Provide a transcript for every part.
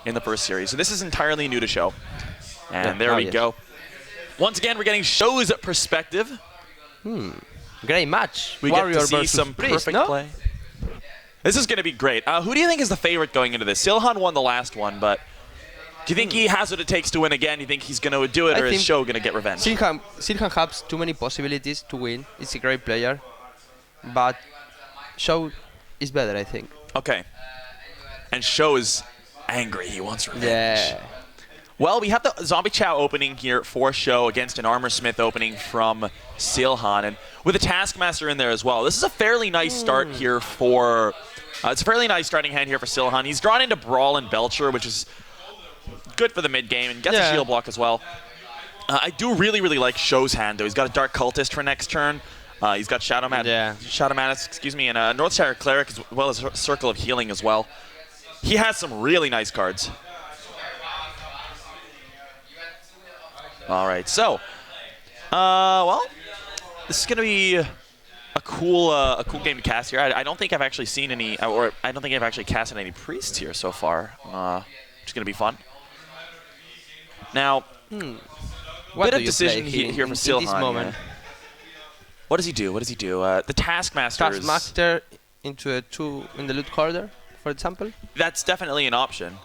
in the first series. So this is entirely new to SjoW. And Yeah, there we yes. go. Once again, we're getting SjoW's perspective. Great match. We Warrior get to see versus some Priest, perfect no? play. This is going to be great. Who do you think is the favorite going into this? Silhan won the last one, but do you think he has what it takes to win again? Do you think he's going to do it, I or is think SjoW going to get revenge? Silhan has too many possibilities to win. He's a great player, but SjoW is better, I think. Okay. And SjoW is angry. He wants revenge. Yeah. Well, we have the Zombie Chow opening here for SjoW against an Armor Smith opening from Silhan, and with a Taskmaster in there as well. This is a fairly nice start here for... it's a fairly nice starting hand here for Silhan. He's drawn into Brawl and Belcher, which is good for the mid game, and gets a shield block as well. I do really, really like SjoW's hand, though. He's got a Dark Cultist for next turn. He's got Shadow Madness, excuse me, and a Northshire Cleric, as well as a Circle of Healing as well. He has some really nice cards. All right, so, well, this is going to be a cool game to cast here. I don't think I've actually seen any, or I don't think I've actually casted any priests here so far. It's going to be fun. Now, bit of decision here for Silhan. In this moment? What does he do? What does he do? The Taskmaster is... Taskmaster into a 2 in the loot corridor, for example? That's definitely an option.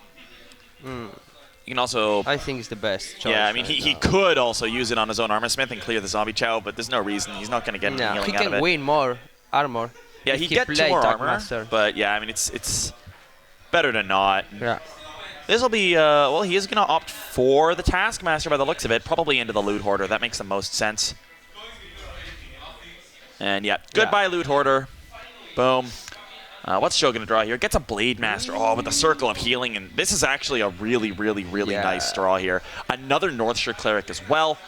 You can also... I think it's the best choice. Yeah, I mean, he could also use it on his own Armor Smith and clear the Zombie Chow, but there's no reason. He's not going to get any healing out of it. He can win more armor. Yeah, he get 2 more armor, but yeah, I mean, it's better to not. Yeah. This will be, well, he is going to opt for the Taskmaster by the looks of it, probably into the Loot Hoarder. That makes the most sense. And yeah, goodbye Loot Hoarder. Boom. What's SjoW going to draw here? Gets a Blade Master. Oh, with the Circle of Healing. And this is actually a really, really, really nice draw here. Another Northshire Cleric as well.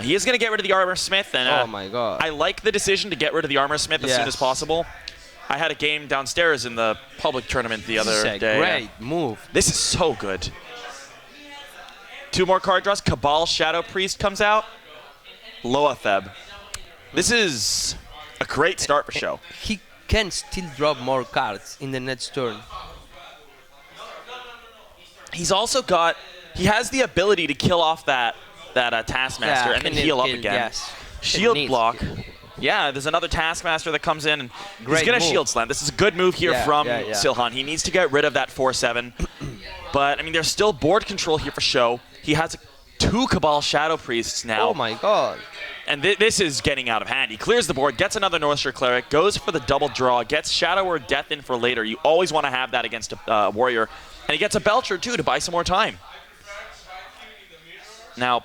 He is going to get rid of the Armor Smith. And, oh my god. I like the decision to get rid of the Armor Smith as soon as possible. I had a game downstairs in the public tournament the other day. This is a great move. This is so good. 2 more card draws. Cabal Shadow Priest comes out. Loatheb. This is a great start for SjoW. He can still drop more cards in the next turn. He's also got... He has the ability to kill off that Taskmaster and then heal up again. Yes. Shield block. Yeah, there's another Taskmaster that comes in, and he's going to Shield Slam. This is a good move here from Silhan. He needs to get rid of that 4/7. But, I mean, there's still board control here for SjoW. He has 2 Cabal Shadow Priests now. Oh my god. And this is getting out of hand. He clears the board, gets another Northshire Cleric, goes for the double draw, gets Shadow or Death in for later. You always want to have that against a Warrior. And he gets a Belcher, too, to buy some more time. Now,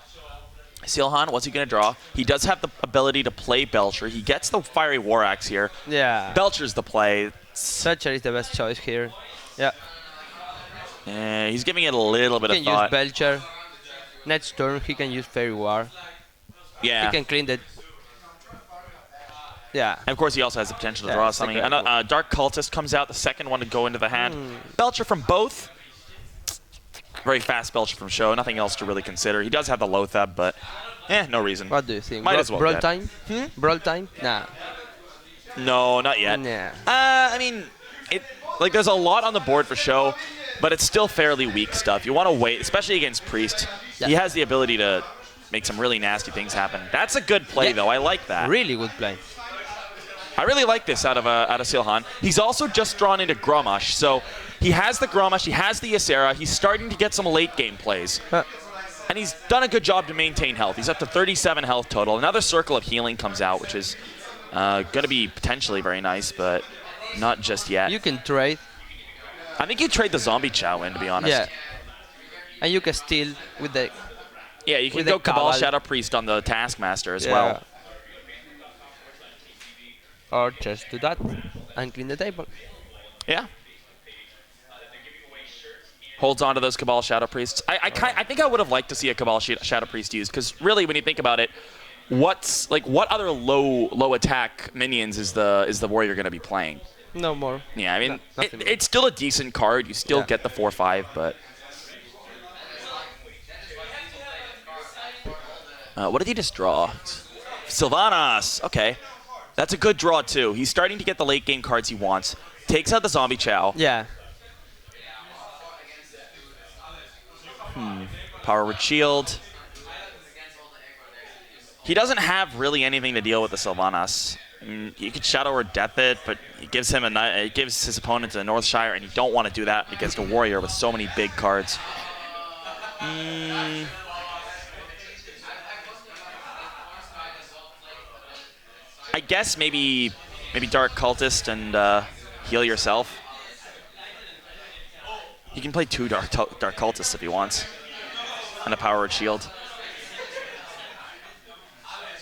Silhan, what's he going to draw? He does have the ability to play Belcher. He gets the Fiery War Axe here. Yeah. Belcher's the play. Belcher is the best choice here. Yeah. He's giving it a little bit of thought. He can use Belcher. Next turn, he can use Fairy War. Yeah. He can clean the... Yeah. And of course, he also has the potential to draw something. Dark Cultist comes out, the second one to go into the hand. Belcher from both. Very fast Belcher from SjoW. Nothing else to really consider. He does have the Loatheb, but no reason. What do you think? Might as well Brawl get. time? Brawl time? Nah. No, not yet. Nah. I mean, there's a lot on the board for SjoW, but it's still fairly weak stuff. You want to wait, especially against Priest. Yeah. He has the ability to make some really nasty things happen. That's a good play, though. I like that. Really good play. I really like this out of Silhan. He's also just drawn into Grommash, so he has the Grommash, he has the Ysera, he's starting to get some late game plays. And he's done a good job to maintain health. He's up to 37 health total. Another Circle of Healing comes out, which is going to be potentially very nice, but not just yet. You can trade. I think you trade the Zombie Chow in, to be honest. Yeah. And you can steal with the... Yeah, you can go Cabal Shadow Priest on the Taskmaster as well. Or just do that and clean the table. Yeah. Holds on to those Cabal Shadow Priests. I think I would have liked to see a Cabal Shadow Priest used, because really, when you think about it, what other low attack minions is the Warrior going to be playing? No more. Yeah, I mean, it's still a decent card. You still get the 4/5, but... what did he just draw? Sylvanas. Okay. That's a good draw, too. He's starting to get the late game cards he wants. Takes out the Zombie Chow. Yeah. Power Word Shield. He doesn't have really anything to deal with the Sylvanas. You could Shadow or Death it, but it gives him it gives his opponent a Northshire, and you don't want to do that against a Warrior with so many big cards. I guess maybe Dark Cultist and heal yourself. He can play 2 Dark Cultists if he wants, and a Power Word Shield.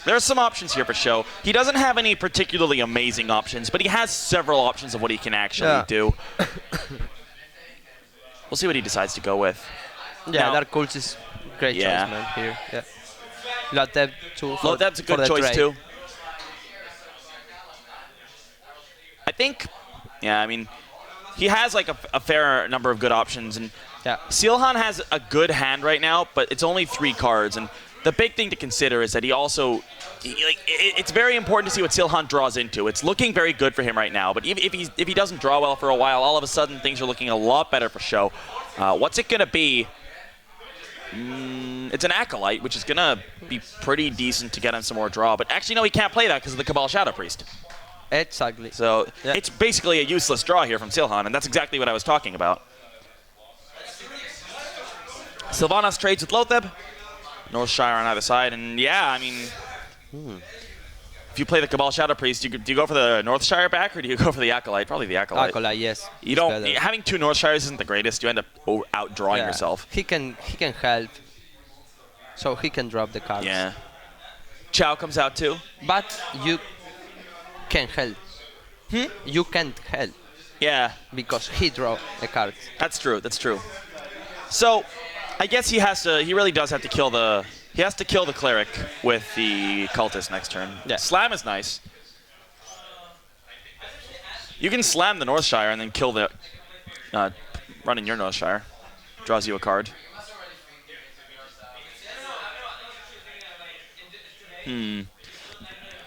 There are some options here for SjoW. He doesn't have any particularly amazing options, but he has several options of what he can actually do. We'll see what he decides to go with. Yeah, now, Dark Cultist is great choice, man, here. Yeah. Loteb too. Loteb's a good choice, too. I think, yeah, I mean, he has like a fair number of good options, and Silhan has a good hand right now, but it's only 3 cards, and the big thing to consider is that he also, it's very important to see what Silhan draws into. It's looking very good for him right now, but if he doesn't draw well for a while, all of a sudden things are looking a lot better for SjoW. What's it gonna be? It's an Acolyte, which is gonna be pretty decent to get him some more draw, but actually no, he can't play that because of the Cabal Shadow Priest. Exactly. So it's basically a useless draw here from Silhan, and that's exactly what I was talking about. Sylvanas trades with Lotheb, Northshire on either side, and yeah, I mean, if you play the Cabal Shadow Priest, do you go for the Northshire back, or do you go for the Acolyte? Probably the Acolyte. Acolyte, yes. You don't. Having 2 Northshires isn't the greatest. You end up outdrawing yourself. He can help, so he can drop the cards. Yeah. SjoW comes out too. But you can help. You can't help. Yeah. Because he draw the cards. That's true. That's true. So, I guess he has to. He really does have to kill the. He has to kill the Cleric with the Cultist next turn. Yeah. Slam is nice. You can slam the Northshire and then kill the. Run in your Northshire. Draws you a card.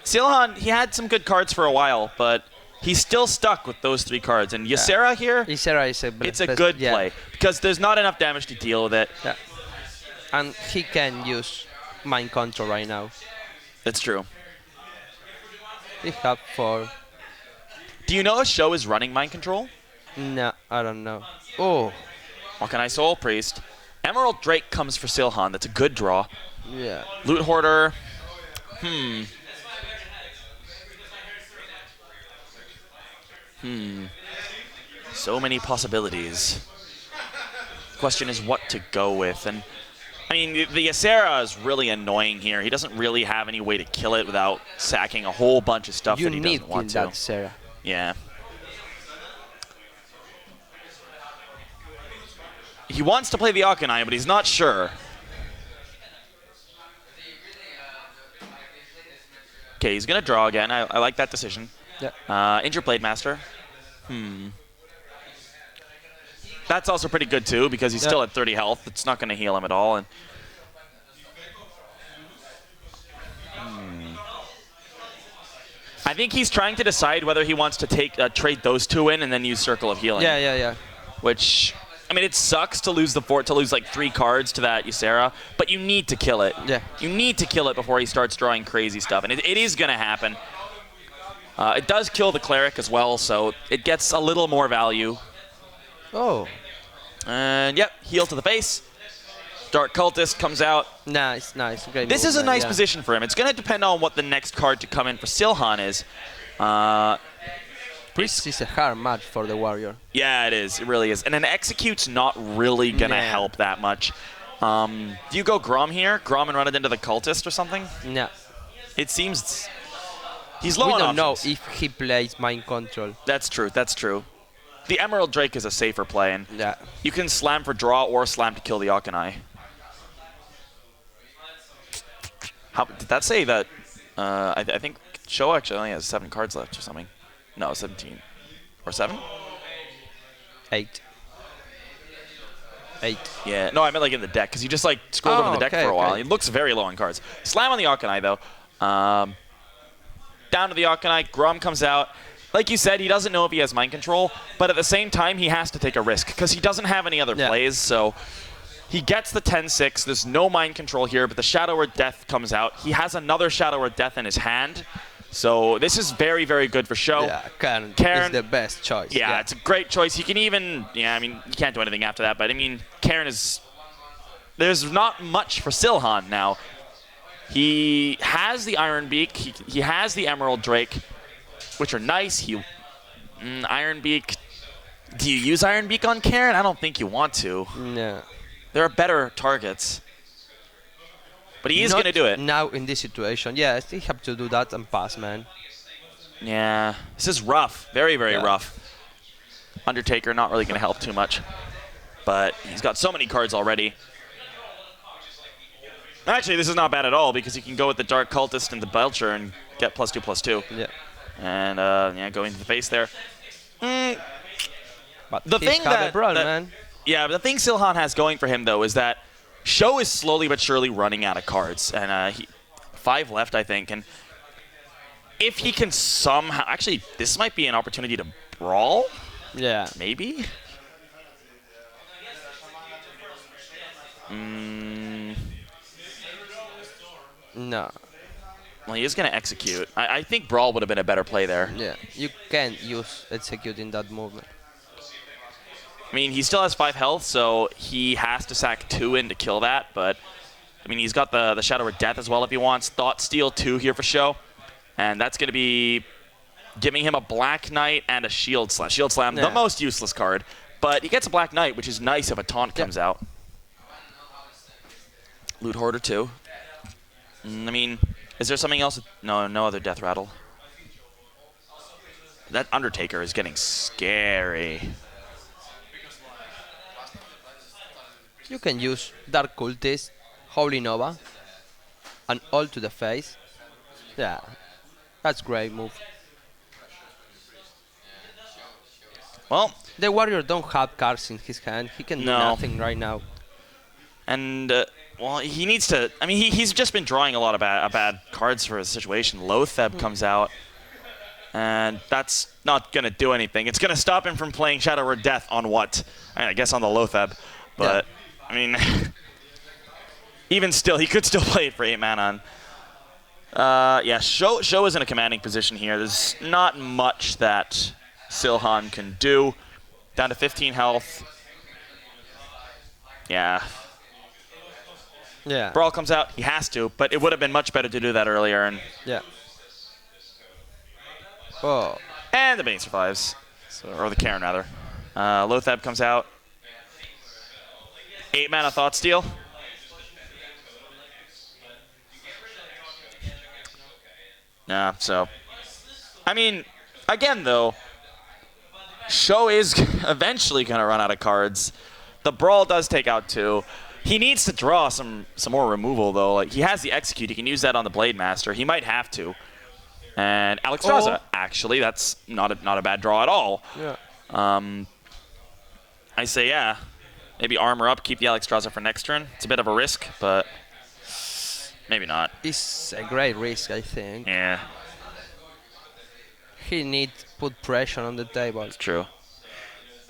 Silhan, he had some good cards for a while, but he's still stuck with those 3 cards. And Ysera here, Ysera is it's a good play because there's not enough damage to deal with it. Yeah. And he can use Mind Control right now. That's true. He have 4. Do you know if SjoW is running Mind Control? No, I don't know. Oh. Volcanized Soul Priest. Emerald Drake comes for Silhan. That's a good draw. Yeah. Loot Hoarder. So many possibilities. Question is what to go with. And I mean, the Ysera is really annoying here. He doesn't really have any way to kill it without sacking a whole bunch of stuff that he doesn't want to. You need that Ysera. Yeah. He wants to play the Akanai, but he's not sure. Okay, he's going to draw again. I like that decision. Yeah. Injure Blade Master. That's also pretty good, too, because he's still at 30 health. It's not going to heal him at all. And I think he's trying to decide whether he wants to trade those 2 in and then use Circle of Healing. Yeah. Which, I mean, it sucks to lose the fort, to lose like 3 cards to that Ysera, but you need to kill it. Yeah. You need to kill it before he starts drawing crazy stuff, and it is going to happen. It does kill the Cleric as well, so it gets a little more value. Oh. And yep, heal to the face. Dark Cultist comes out. Nice. Great This is a movement, nice position for him. It's going to depend on what the next card to come in for Silhan is. Priest is a hard match for the Warrior. Yeah, it is. It really is. And an Execute's not really going to help that much. Do you go Grom here? Grom and run it into the Cultist or something? No. It seems he's low on We don't options. know if he plays Mind Control. That's true. That's true. The Emerald Drake is a safer play, and you can slam for draw or slam to kill the Akanai. Did that say that? I think SjoW actually only has 7 cards left or something. No, 17. Or 7? 8. Yeah. No, I meant like in the deck, because he just like scrolled over the deck for a while. He looks very low on cards. Slam on the Akanai, though. Down to the Akanai. Grom comes out. Like you said, he doesn't know if he has Mind Control, but at the same time, he has to take a risk, because he doesn't have any other plays, so He gets the 10-6. There's no mind control here, but the Shadow or Death comes out. He has another Shadow or Death in his hand. So this is very, very good for SjoW. Yeah, Karen is the best choice. Yeah, it's a great choice. He can even, I mean, you can't do anything after that, but I mean, Karen is, there's not much for Silhan now. He has the Iron Beak, he has the Emerald Drake, which are nice. Iron Beak, do you use Iron Beak on Karen? I don't think you want to. No. There are better targets. But he is going to do it. Now in this situation, yeah, I still have to do that and pass, man. Yeah, this is rough. Very, very rough. Undertaker not really going to help too much. But he's got so many cards already. Actually, this is not bad at all because he can go with the Dark Cultist and the Belcher and get +2/+2. Yeah. And, go into the face there. But the thing man. Yeah, but the thing Silhan has going for him, though, is that SjoW is slowly but surely running out of cards. And 5 left, I think. And if he can somehow... Actually, this might be an opportunity to brawl. Yeah. Maybe? No. Well, he is going to execute. I think brawl would have been a better play there. Yeah, you can't use execute in that movement. I mean, he still has 5 health, so he has to sack 2 in to kill that. But, I mean, he's got the Shadow of Death as well if he wants. Thought Steal 2 here for SjoW. And that's going to be giving him a Black Knight and a Shield Slam. Shield Slam, the most useless card. But he gets a Black Knight, which is nice if a taunt comes out. Loot Hoarder 2. I mean, is there something else? No other Death Rattle. That Undertaker is getting scary. You can use Dark Cultist, Holy Nova, and all to the face. Yeah, that's great move. Well, the Warrior don't have cards in his hand. He can do nothing right now. And, well, he needs to... I mean, he's just been drawing a lot of bad cards for his situation. Lotheb comes out, and that's not going to do anything. It's going to stop him from playing Shadow or Death on what? I guess on the Lotheb, but... Yeah. I mean, even still, he could still play it for 8 mana. Yeah, SjoW is in a commanding position here. There's not much that Silhan can do. Down to 15 health. Yeah. Yeah. Brawl comes out. He has to, but it would have been much better to do that earlier. And yeah. Oh. And the Bane survives. Or the Karen, rather. Lotheb comes out. 8 mana Thought Steal. Nah, so. I mean, again, though, SjoW is eventually going to run out of cards. The Brawl does take out 2. He needs to draw some more removal, though. Like, he has the Execute. He can use that on the Blade Master. He might have to. And Alexstrasza, actually, that's not a bad draw at all. Yeah. I say, yeah. Maybe armor up, keep the Alexstrasza for next turn. It's a bit of a risk, but maybe not. It's a great risk, I think. Yeah. He needs to put pressure on the table. It's true.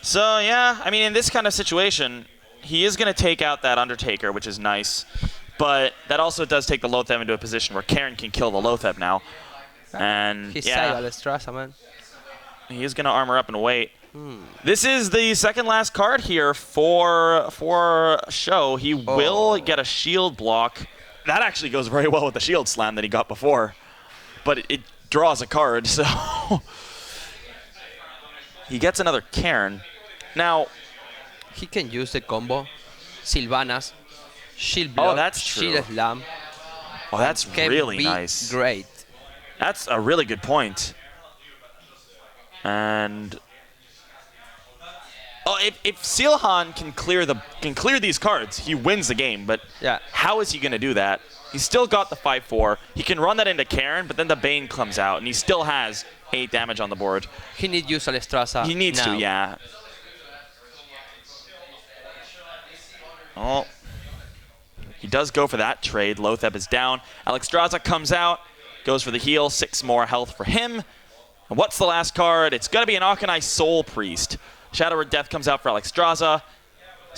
So, yeah, I mean, in this kind of situation, he is going to take out that Undertaker, which is nice. But that also does take the Lotheb into a position where Karen can kill the Lotheb now. And, He's yeah. Alexstrasza, man. He is going to armor up and wait. This is the second last card here for SjoW. He will get a shield block. That actually goes very well with the shield slam that he got before. But it draws a card, so... He gets another Karen. Now... He can use the combo. Sylvanas, shield block, that's true. shield slam. Oh, that's really nice. Great. That's a really good point. And... Oh, if Silhan can clear these cards, he wins the game. But how is he going to do that? He's still got the 5/4. He can run that into Karen, but then the Bane comes out, and he still has 8 damage on the board. He needs to use Alexstrasza. He needs now. to, yeah. Oh, he does go for that trade. Lotheb is down. Alexstrasza comes out, goes for the heal. 6 more health for him. And what's the last card? It's going to be an Arcanine Soul Priest. Shadow or Death comes out for Alexstrasza.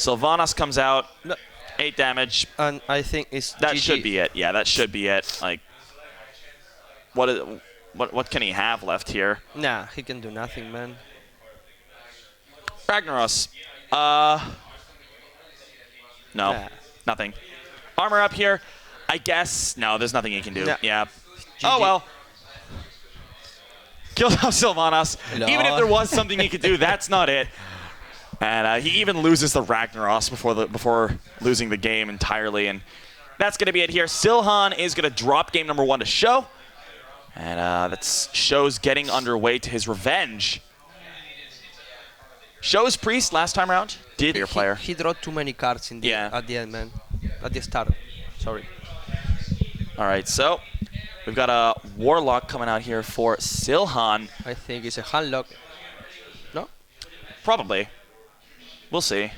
Sylvanas comes out, No, 8 damage. and I think it's That GG. should be it. Yeah, that should be it. Like, what can he have left here? Nah, he can do nothing, man. Ragnaros. No, Nah. nothing. Armor up here. I guess. No, there's nothing he can do. Nah. Yeah. GG. Oh, well. Killed off Sylvanas. No. Even if there was something he could do, that's not it. And he even loses the Ragnaros before losing the game entirely. And that's going to be it here. Silhan is going to drop game number 1 to SjoW. And that's SjoW's getting underway to his revenge. SjoW's Priest last time around did your player. He drew too many cards in the, Yeah. at the end, man. At the start. Sorry. All right, so we've got a Warlock coming out here for Silhan. I think it's a handlock. No? Probably. We'll see.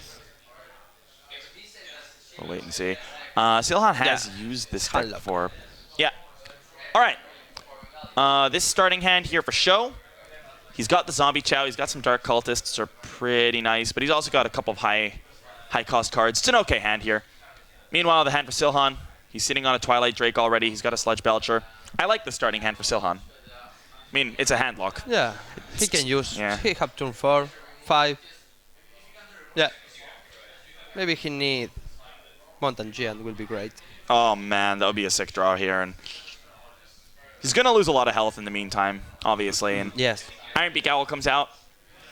We'll wait and see. Silhan has used this deck Handlock. before. Yeah. All right. This starting hand here for SjoW. He's got the Zombie Chow. He's got some Dark Cultists, are pretty nice, but he's also got a couple of high cost cards. It's an okay hand here. Meanwhile, the hand for Silhan, he's sitting on a Twilight Drake already. He's got a Sludge Belcher. I like the starting hand for Silhan. I mean, it's a hand lock. Yeah. He can use. Yeah. He have turn 4, 5. Yeah. Maybe he need Mountain Giant will be great. Oh man, that would be a sick draw here, and he's gonna lose a lot of health in the meantime, obviously. And Yes. Iron Beak Owl comes out,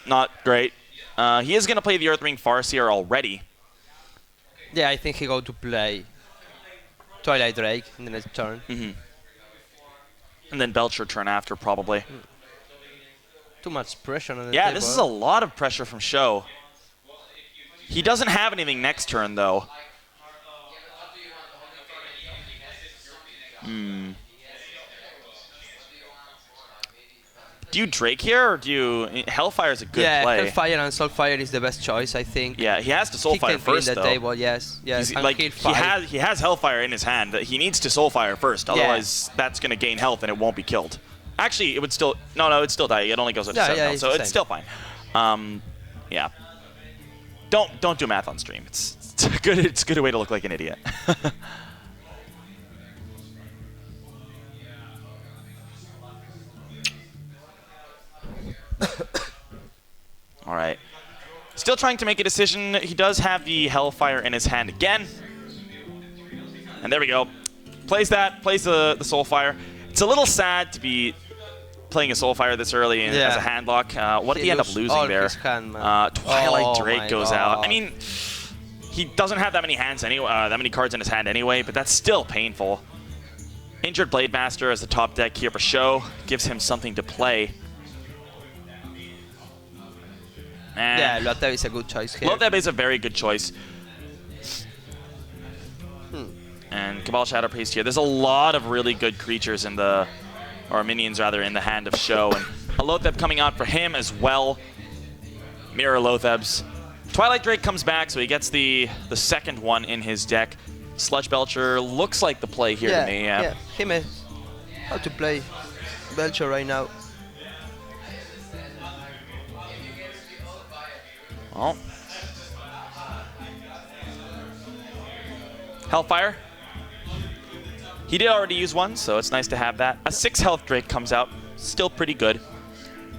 not great. He is gonna play the Earthring Farseer already. Yeah, I think he go to play Twilight Drake in the next turn. And then Belcher turn after, probably. Too much pressure on the Yeah, table. this is a lot of pressure from SjoW. He doesn't have anything next turn, though. Do you Drake here, or do you... Hellfire's a good play. Hellfire and Soulfire is the best choice, I think. Yeah, he has to He Soulfire can first, clean the though. table, yes. Yes. He's, and like, kill he 5. has Hellfire in his hand. He needs to Soulfire first, otherwise that's going to gain health and it won't be killed. Actually, it would still... No, it would still die. It only goes up to 7 health, it's so the it's same. still fine. Yeah. Don't do math on stream. It's a good way to look like an idiot. All right. Still trying to make a decision. He does have the Hellfire in his hand again. And there we go. Plays that, plays the Soulfire. It's a little sad to be playing a Soulfire this early as a hand lock. What did he end up losing all there? his hand, man. Twilight Oh Drake my goes out. I God. mean, he doesn't have that many hands anyway, that many cards in his hand anyway, but that's still painful. Injured Blade Master as the top deck here for SjoW gives him something to play. Yeah, Lotte is a good choice here. Loteb is a very good choice. And Cabal Shadow Priest here. There's a lot of really good creatures in the, or minions rather, in the hand of SjoW. And a Lotheb coming out for him as well. Mirror Lothebs. Twilight Drake comes back, so he gets the second one in his deck. Sludge Belcher looks like the play here to me. Yeah, he may how to play Belcher right now. Well. Hellfire. He did already use one, so it's nice to have that. A 6 health Drake comes out. Still pretty good.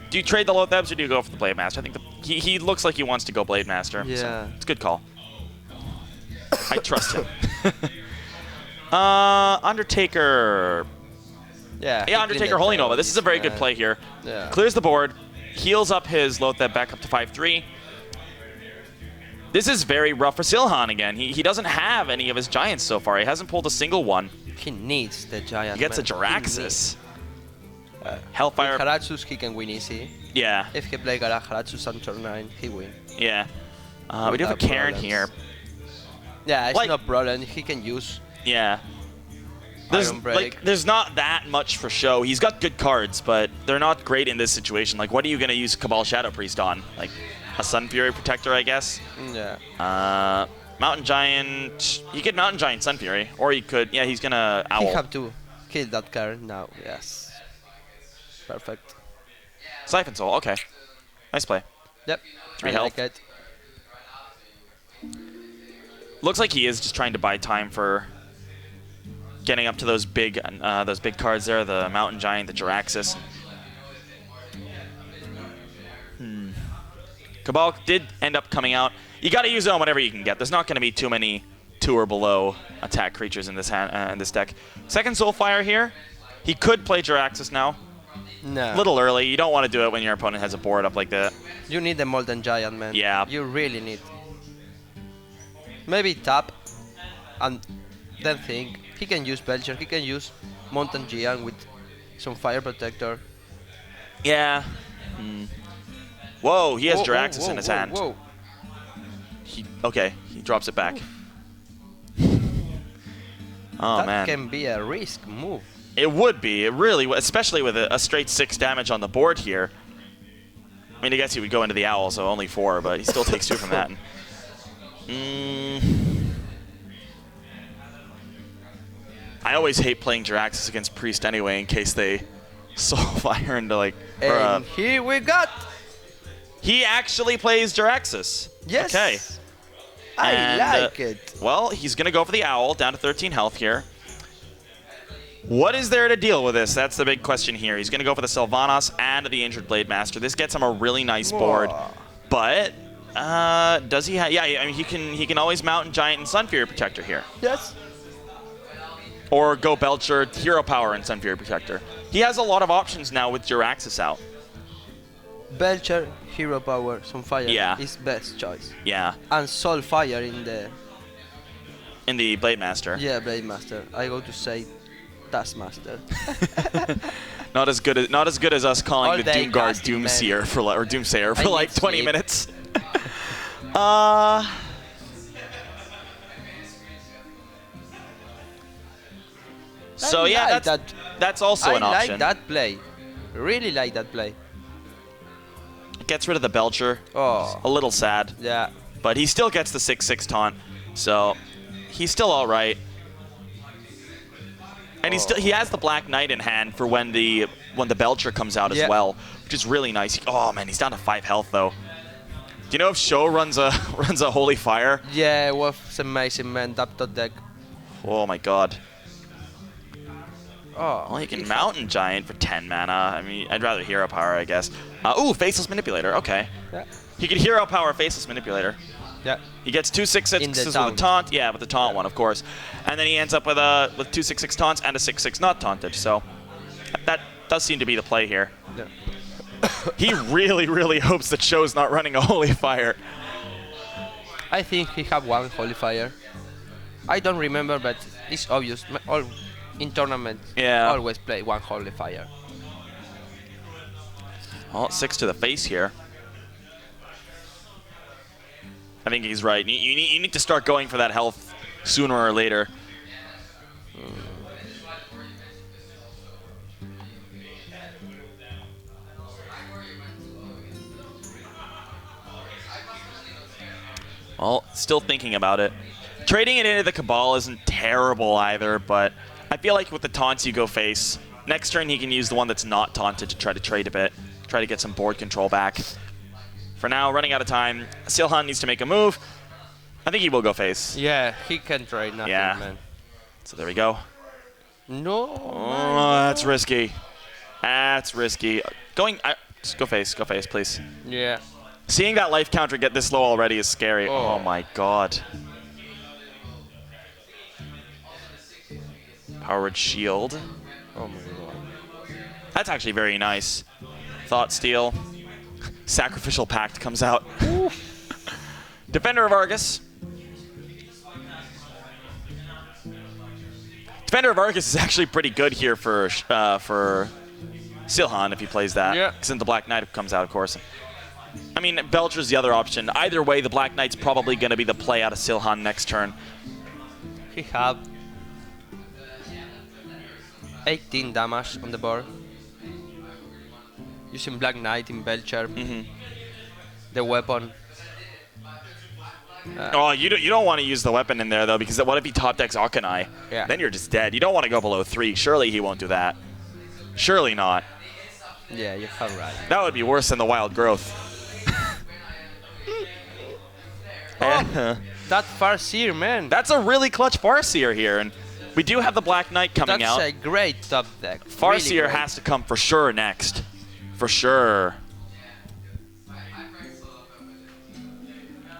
Do you trade the Lothebs or do you go for the Blade Master? I think he looks like he wants to go Blade Master. Yeah. So it's a good call. I trust him. Undertaker. Yeah, Yeah, Undertaker Holy Nova. This is a very good play here. Yeah. Clears the board, heals up his Lotheb back up to 5-3. This is very rough for Silhan again. He doesn't have any of his giants so far. He hasn't pulled a single one. He needs the giant. He gets a man. Jaraxxus. Hellfire. With Haraxus, he can win easy. Yeah, If he play Haraxus on turn 9, he win. yeah. We do have a Without Karen problems. here. Yeah, it's Like- no problem. He can use Yeah. There's Iron Break. like there's not that much for SjoW. He's got good cards, but they're not great in this situation. Like, what are you gonna use Cabal Shadow Priest on? Like a Sun Fury Protector, I guess. Yeah. Mountain Giant. You could Mountain Giant Sun Fury, or you could. Yeah, he's gonna He Owl. have to kill that card now. Yes. Perfect. Siphon Soul. Okay, nice play. Yep. 3 I health. like it. Looks like he is just trying to buy time for getting up to those big cards there, the Mountain Giant, the Jiraxis. Cabal did end up coming out. You got to use it on whatever you can get. There's not going to be too many 2 or below attack creatures in this in this deck. Second Soulfire here. He could play Jiraxis now. No. A little early. You don't want to do it when your opponent has a board up like that. You need the Molten Giant, man. Yeah. You really need. Maybe tap and then think. He can use Belcher. He can use Mountain Giant with some Fire Protector. Yeah. Whoa, he has Whoa, Jiraxis whoa, in his whoa, hand. Whoa. Okay, he drops it back. Oh, That man. can be a risk move. It would be. It really would, especially with a straight 6 damage on the board here. I mean, I guess he would go into the Owl, so only 4, but he still takes 2 from that. I always hate playing Jiraxis against Priest anyway, in case they Soulfire into, like... And here we got... He actually plays Jiraxis. Yes. Okay. I like it. Well, he's going to go for the Owl, down to 13 health here. What is there to deal with this? That's the big question here. He's going to go for the Sylvanas and the Injured Blade Master. This gets him a really nice board. But does he have... Yeah, I mean, he can always Mountain Giant and Sun Fury Protector here. Yes. Or go Belcher, Hero Power, and Sun Fury Protector. He has a lot of options now with Jiraxis out. Belcher, Hero Power, Sunfire is best choice. Yeah. And Soulfire in the Blade Master. Yeah, Blade Master. I go to say Taskmaster. Not as good as us calling All the day Doomguard casting, Doomseer for or Doomsayer for I like need 20 sleep. minutes. So yeah, that's also an option. I like that play. Really like that play. Gets rid of the Belcher. Oh. A little sad. Yeah. But he still gets the 6/6 taunt, so he's still all right. And he has the Black Knight in hand for when the Belcher comes out as well, which is really nice. Oh man, he's down to 5 health though. Do you know if SjoW runs a Holy Fire? Yeah, it was amazing, man. That deck. Oh my god. Oh. Well, he can Mountain Giant for 10 mana. I mean, I'd rather Hero Power, I guess. Ooh, Faceless Manipulator. Okay. Yeah. He could Hero Power Faceless Manipulator. Yeah. He gets 2 6/6s with a taunt. Yeah, with the taunt one, of course. And then he ends up with 2 6/6 taunts and a 6/6 not taunted. So that does seem to be the play here. Yeah. He really, really hopes that SjoW's not running a Holy Fire. I think he have one Holy Fire. I don't remember, but it's obvious. All in tournaments, always play one Holy Fire. Well, 6 to the face here. I think he's right. You need to start going for that health sooner or later. Well, still thinking about it. Trading it into the Cabal isn't terrible either, but I feel like with the taunts you go face. Next turn he can use the one that's not taunted to try to trade a bit. Try to get some board control back. For now, running out of time, Silhan needs to make a move. I think he will go face. Yeah, he can trade nothing, man. So there we go. No. Oh, that's risky. That's risky. Just go face, please. Yeah. Seeing that life counter get this low already is scary. Oh my god. Powered Shield. Oh my god. That's actually very nice. Thought Steal. Sacrificial Pact comes out. Defender of Argus. Defender of Argus is actually pretty good here for Silhan if he plays that. Yeah. Because then the Black Knight comes out, of course. I mean, Belcher's the other option. Either way, the Black Knight's probably going to be the play out of Silhan next turn. He have 18 damage on the board. Using Black Knight in Belcher. The weapon. You don't want to use the weapon in there, though, because what if he top decks Akanai? Yeah. Then you're just dead. You don't want to go below 3. Surely he won't do that. Surely not. Yeah, you have right. That would be worse than the Wild Growth. Oh, that Farseer, man. That's a really clutch Farseer here, and we do have the Black Knight coming That's out. a great top deck. Farseer Really great. has to come for sure next. For sure.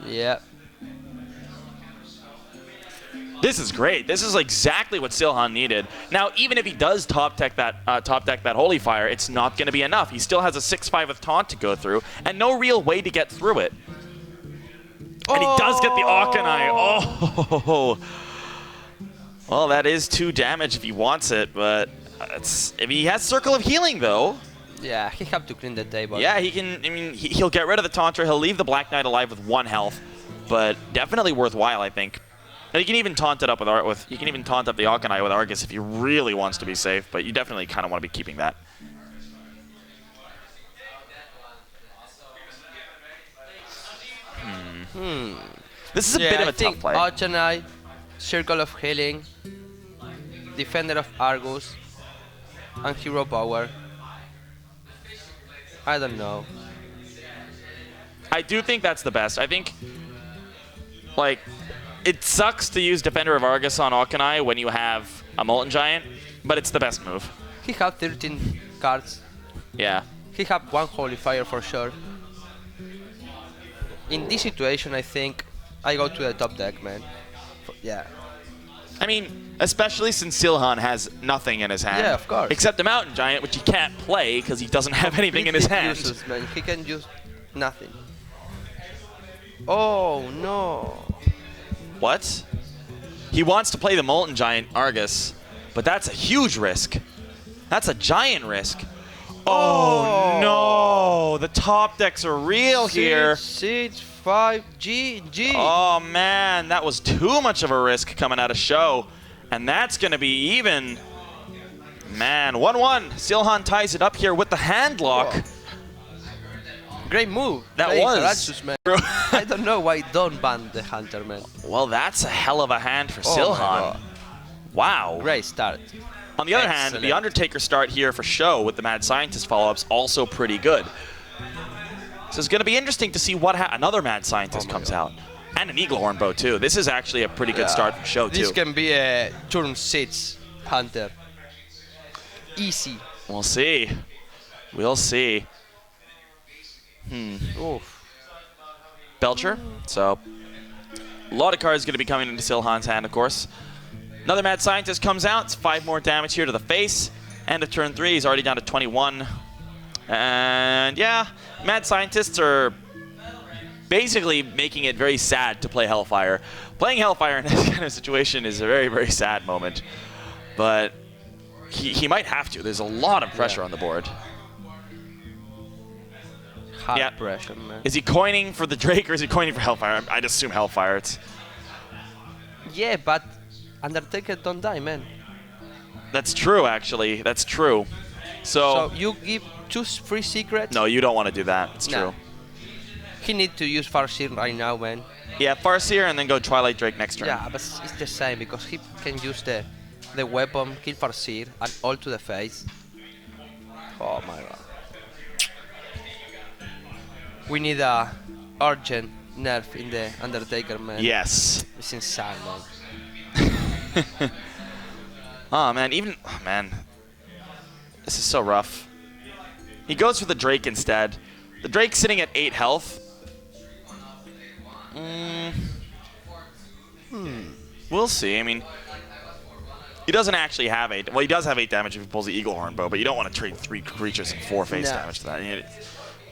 Yeah. This is great. This is exactly what Silhan needed. Now, even if he does top deck that Holy Fire, it's not going to be enough. He still has a 6/5 with taunt to go through, and no real way to get through it. And he does get the Akanai. Oh, well, that is 2 damage if he wants it, but if he has Circle of Healing though. Yeah, he have to clean the table. Yeah, he can. I mean, he'll get rid of the Taunter. He'll leave the Black Knight alive with 1 health, but definitely worthwhile, I think. And he can even taunt it up with he can even taunt up the Akanai with Argus if he really wants to be safe, but you definitely kind of want to be keeping that. This is a bit of a tough play. Akanai, Circle of Healing, Defender of Argus, and Hero Power. I don't know. I do think that's the best. I think, like, it sucks to use Defender of Argus on Akanai when you have a Molten Giant, but it's the best move. He have 13 cards. Yeah. He have 1 Holy Fire for sure. In this situation, I think I go to the top deck, man. Yeah. I mean, especially since Silhan has nothing in his hand. Yeah, of course. Except a Mountain Giant, which he can't play because he doesn't have anything in his hand. Useless, man. He can use nothing. Oh, no. What? He wants to play the Molten Giant Argus, but that's a huge risk. That's a giant risk. Oh, no. The top decks are real here. 6, 5, GG. Oh, man. That was too much of a risk coming out of SjoW. And that's going to be even. Man, 1-1. Silhan ties it up here with the hand lock. Whoa. Great move. That Playing was. Karasus, man. I don't know why don't ban the Hunter, man. Well, that's a hell of a hand for Oh my Silhan. God. Wow. Great start. On the other hand, the Undertaker start here for SjoW with the Mad Scientist follow-ups also pretty good. So it's going to be interesting to see what another Mad Scientist comes out. And an Eagle Horn Bow, too. This is actually a pretty good start for SjoW, too. This can be a turn 6 Hunter. Easy. We'll see. We'll see. Oof. Belcher. So, a lot of cards going to be coming into Silhan's hand, of course. Another Mad Scientist comes out. It's 5 more damage here to the face. End of turn 3. He's already down to 21. And yeah, Mad Scientists are basically making it very sad to play Hellfire. Playing Hellfire in this kind of situation is a very, very sad moment. But he might have to. There's a lot of pressure on the board. Hard pressure, man. Is he coining for the Drake or is he coining for Hellfire? I'd assume Hellfire. Yeah, but Undertaker don't die, man. That's true, actually. That's true. So you give 2 free secrets? No, you don't want to do that. It's true. He need to use Farseer right now, man. Yeah, Farseer and then go Twilight Drake next turn. Yeah, but it's the same because he can use the weapon, kill Farseer, and all to the face. Oh my god. We need a urgent nerf in the Undertaker, man. Yes. It's insane, man. Oh man, this is so rough. He goes for the Drake instead. The Drake's sitting at 8 health. We'll see. I mean, he doesn't actually have 8. Well, he does have 8 damage if he pulls the Eagle Horn Bow, but you don't want to trade 3 creatures and 4 face damage to that.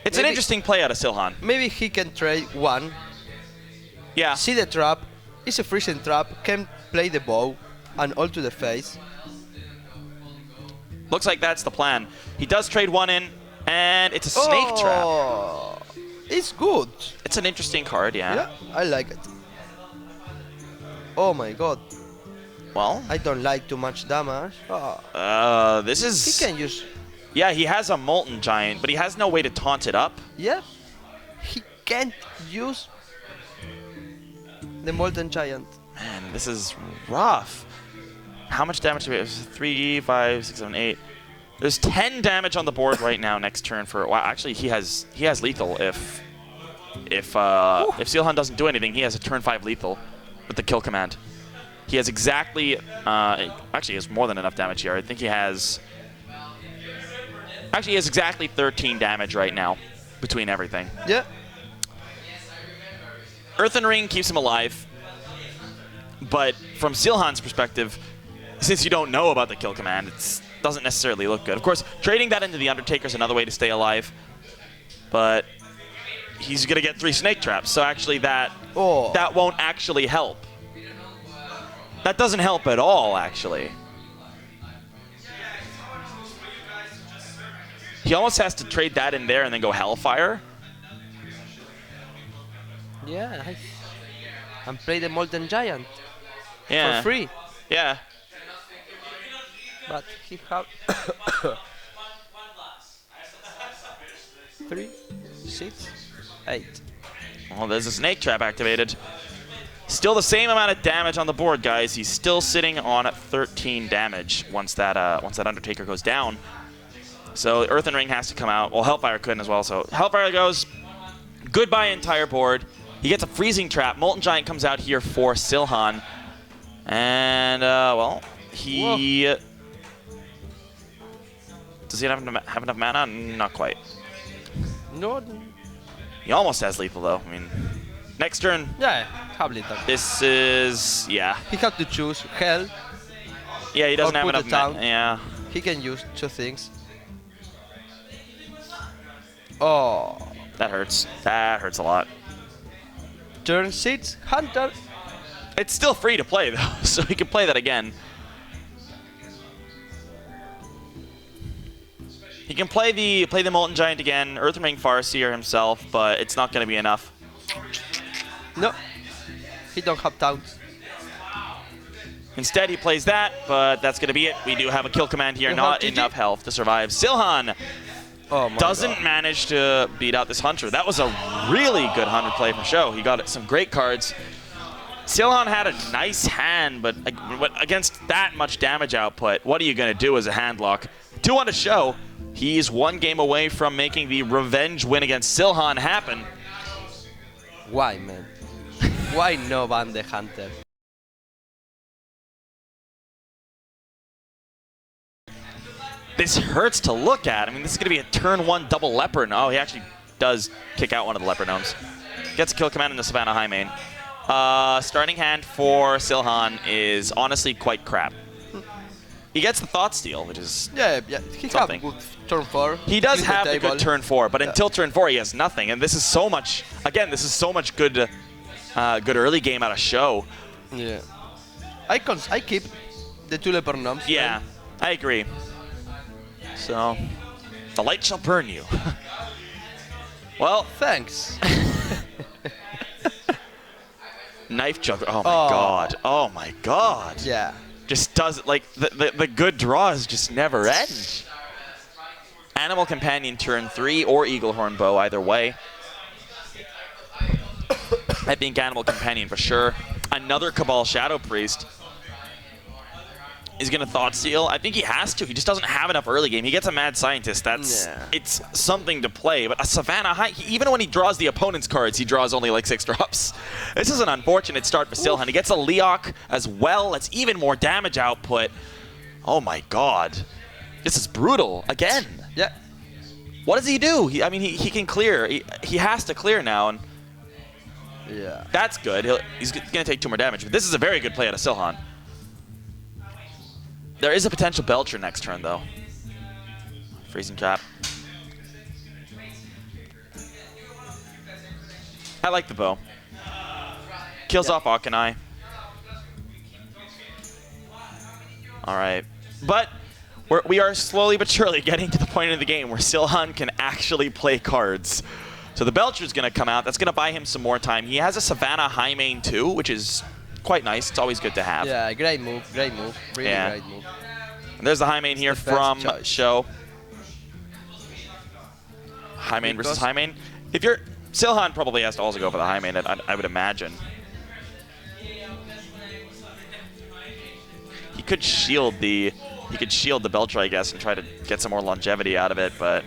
It's an interesting play out of Silhan. Maybe he can trade 1. Yeah. See the trap. It's a freezing trap. Can play the bow and all to the face. Looks like that's the plan. He does trade 1 in, and it's a snake trap. It's good. It's an interesting card, Yeah, I like it. Oh my god. Well, I don't like too much damage. this is... He can use... Yeah, he has a Molten Giant, but he has no way to taunt it up. Yeah. He can't use the Molten Giant. Man, this is rough. How much damage do we have? 3, 5, 6, 7, 8. There's 10 damage on the board right now next turn for... Wow, actually, he has lethal if if Silhan doesn't do anything, he has a turn 5 lethal with the kill command. He has exactly, actually he has more than enough damage here. I think he has, actually he has exactly 13 damage right now between everything. Yeah. Earthen Ring keeps him alive, but from Silhan's perspective, since you don't know about the kill command, it doesn't necessarily look good. Of course, trading that into the Undertaker is another way to stay alive, but he's going to get 3 snake traps, so actually that won't actually help. That doesn't help at all, actually. He almost has to trade that in there and then go Hellfire. Yeah, and play the Molten Giant Yeah. for free. Yeah. But he have 3, 6, 8. Well, there's a snake trap activated. Still the same amount of damage on the board, guys. He's still sitting on 13 damage once that Undertaker goes down. So Earthen Ring has to come out. Well, Hellfire couldn't as well. So Hellfire goes. Goodbye entire board. He gets a freezing trap. Molten Giant comes out here for Silhan. And, well, he... Whoa. Does he have enough mana? Not quite. No. He almost has lethal, though. I mean, next turn. Yeah, have lethal. This is... yeah. He had to choose Hell. Yeah, he doesn't or have put enough it down. mana. Yeah. He can use 2 things. Oh. That hurts. That hurts a lot. Turn 6, Hunter. It's still free to play, though, so he can play that again. He can play the Molten Giant again, Earthen Ring Farseer himself, but it's not going to be enough. No. He don't have towns. Instead, he plays that, but that's going to be it. We do have a kill command here, not enough health to survive. Silhan doesn't manage to beat out this Hunter. That was a really good Hunter play from SjoW. He got some great cards. Silhan had a nice hand, but against that much damage output, what are you going to do as a hand lock? 2-1 to SjoW. He's 1 game away from making the revenge win against Silhan happen. Why, man? Why no ban the Hunter? This hurts to look at. I mean, this is going to be a turn 1 double Leopard. Oh, he actually does kick out one of the Leopard Gnomes. Gets a kill command in the Savannah High Main. Starting hand for Silhan is honestly quite crap. He gets the Thought Steal, which is yeah. He have good turn 4. He does have the good turn 4, but until turn 4 he has nothing. And this is so much. Again, this is so much good, good early game out of SjoW. Yeah. I keep the 2 Leopard Gnomes. Yeah, I agree. So, the light shall burn you. Well, thanks. Knife Juggler. Oh my god. Oh my god. Yeah. Just does it like the good draws just never end. Animal Companion turn 3 or Eagle Horn Bow, either way. I think Animal Companion for sure. Another Cabal Shadow Priest. Is going to Thought Steal. I think he has to. He just doesn't have enough early game. He gets a Mad Scientist. It's something to play. But a Savannah High, even when he draws the opponent's cards, he draws only like 6 drops. This is an unfortunate start for Silhan. He gets a Leok as well. That's even more damage output. Oh my god. This is brutal. Again. Yeah. What does he do? I mean, he can clear. He has to clear now. And yeah. That's good. He's going to take 2 more damage. But this is a very good play out of Silhan. There is a potential Belcher next turn, though. Freezing Trap. I like the bow. Kills off Akanai. Alright. But we are slowly but surely getting to the point in the game where Silhan can actually play cards. So the Belcher's going to come out. That's going to buy him some more time. He has a Savannah High Main, too, which is quite nice. It's always good to have. Yeah, great move. Great move. Really great move. And there's the High Main here from SjoW. High Main versus High Main. If you're Silhan probably has to also go for the High Main, I would imagine. He could shield the Belcher, I guess, and try to get some more longevity out of it, but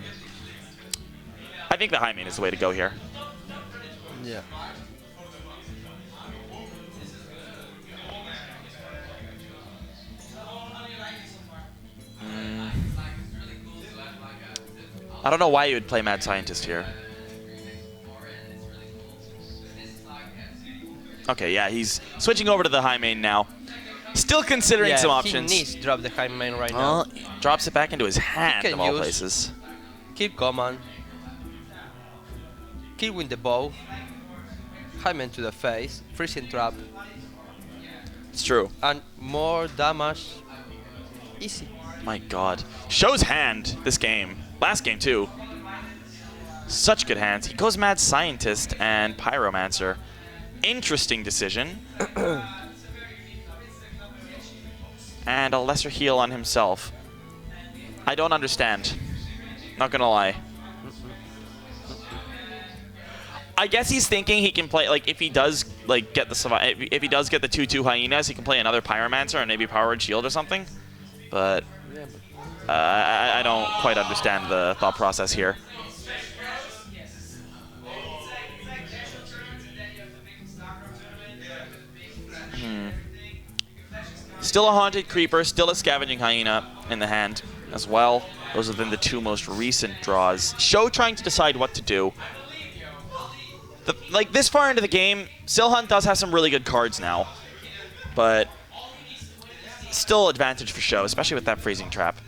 I think the High Main is the way to go here. Yeah. I don't know why you would play Mad Scientist here. Okay, yeah, he's switching over to the high main now. Still considering Yeah, some he options. needs to drop the high main right now. Drops it back into his hand can of all use- places. Kill command. Kill with the bow. High main to the face. Freezing trap. It's true. And more damage. Easy. My god. SjoW's hand this game. Last game too. Such good hands. He goes Mad Scientist and Pyromancer. Interesting decision. And a lesser heal on himself. I don't understand. Not gonna lie. I guess he's thinking he can play, like, if he does like get the if he does get the 2/2 hyenas, he can play another Pyromancer and maybe Powered Shield or something. But I don't quite understand the thought process here. Still a Haunted Creeper, still a Scavenging Hyena in the hand as well. Those have been the two most recent draws. SjoW trying to decide what to do. Like, this far into the game, Silhan does have some really good cards now. But still advantage for SjoW, especially with that Freezing Trap.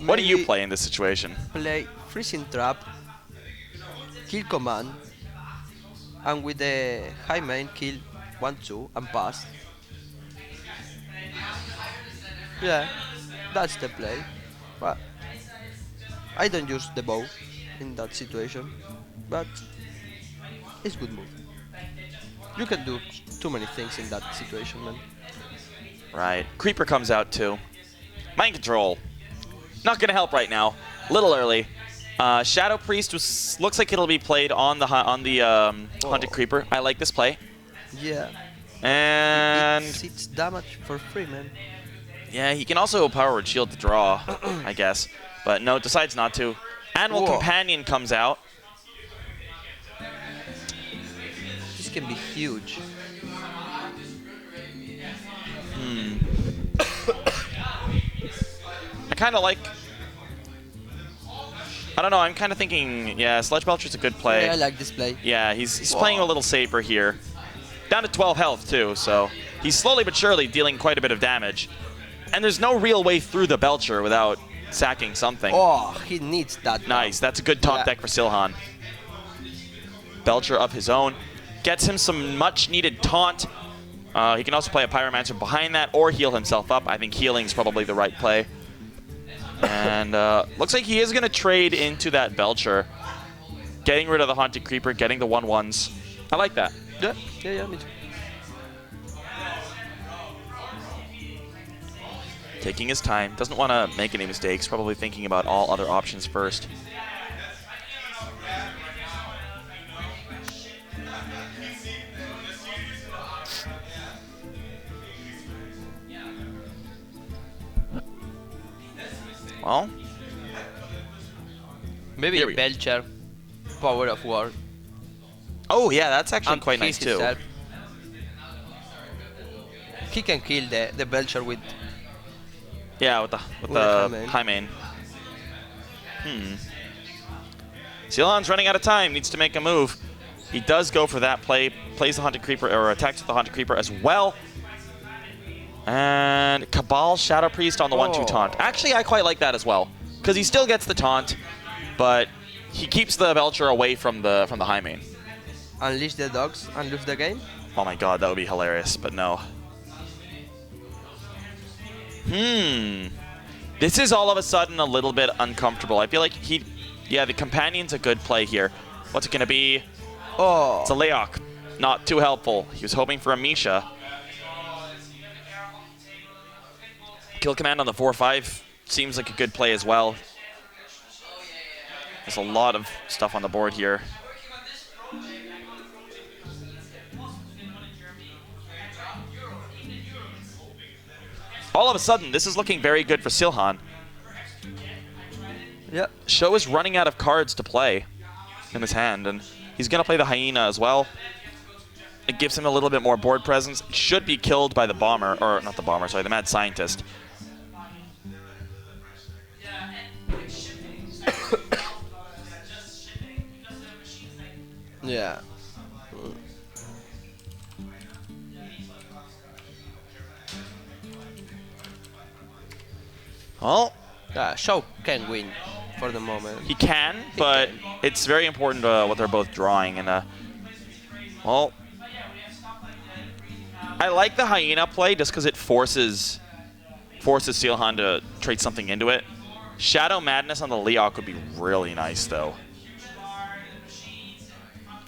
What do you Maybe play in this situation? Play freezing trap. Kill command. And with the high main, kill 1/2 and pass. Yeah, that's the play. But I don't use the bow in that situation. But it's good move. You can do too many things in that situation, man. Right. Creeper comes out too. Mind Control. Not going to help right now. Little early. Shadow Priest looks like it'll be played on the Haunted Creeper. I like this play. Yeah. And It's damage for free, man. yeah, he can also Powered Shield to draw, I guess. But no, decides not to. Animal Whoa. Companion comes out. This can be huge. I kind of like... I don't know, I'm kind of thinking, yeah, Sludge Belcher's a good play. Yeah, I like this play. Yeah, he's playing a little safer here. Down to 12 health, too, so he's slowly but surely dealing quite a bit of damage. And there's no real way through the Belcher without sacking something. Oh, he needs that. Nice, that's a good top Yeah. deck for Silhan. Belcher of his own. Gets him some much-needed taunt. He can also play a Pyromancer behind that or heal himself up. I think healing's probably the right play. And looks like he is going to trade into that Belcher. Getting rid of the Haunted Creeper, getting the 1/1s. I like that. Yeah, me too. Taking his time. Doesn't want to make any mistakes. Probably thinking about all other options first. Well, Maybe Here a we go. Belcher, Power of War. oh yeah, that's actually and quite nice heals too. himself. He can kill the Belcher with. Yeah, with the high main. high main. Silhan's running out of time. Needs to make a move. He does go for that play. Plays the Haunted Creeper or attacks with the Haunted Creeper as well. And Cabal Shadow Priest on the 1/2 taunt. Actually, I quite like that as well because he still gets the taunt, but he keeps the Belcher away from the high main. Unleash the dogs and lose the game. Oh my god, that would be hilarious, but no. This is all of a sudden a little bit uncomfortable. I feel like yeah, the Companion's a good play here. What's it going to be? Oh. It's a Leok. Not too helpful. He was hoping for a Misha. Kill command on the 4/5 seems like a good play as well. There's a lot of stuff on the board here. all of a sudden, this is looking very good for Silhan. Yeah. SjoW is running out of cards to play in his hand, and he's going to play the Hyena as well. It gives him a little bit more board presence. It should be killed by the Bomber, or not the Bomber, sorry, the Mad Scientist. Yeah. Well, SjoW can win for the moment. he can, but it's very important what they're both drawing. And well, I like the Hyena play just because it forces Silhan to trade something into it. Shadow Madness on the Leok would be really nice, though.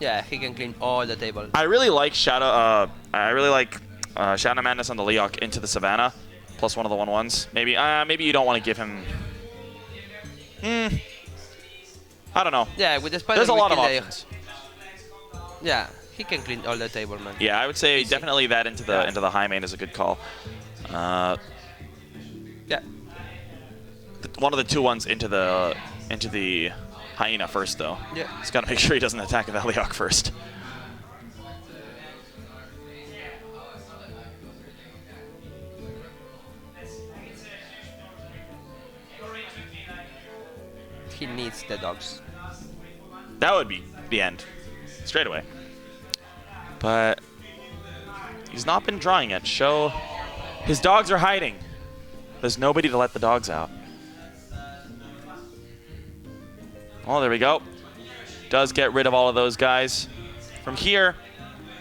Yeah, he can clean all the table. I really like Shadow. Shadow Madness on the Leok into the Savannah, plus one of the 1/1s. Maybe you don't want to give him. I don't know. Yeah, with the spider. There's a lot of kill the- options. Yeah, he can clean all the table, man. Yeah, I would say definitely that into the high main is a good call. Yeah. One of the 2/1s into the Hyena first, though. Yeah. He's got to make sure he doesn't attack the Leok first. He needs the dogs. That would be the end, straight away. But he's not been drawing it. SjoW, his dogs are hiding. There's nobody to let the dogs out. Oh, there we go. Does get rid of all of those guys. From here,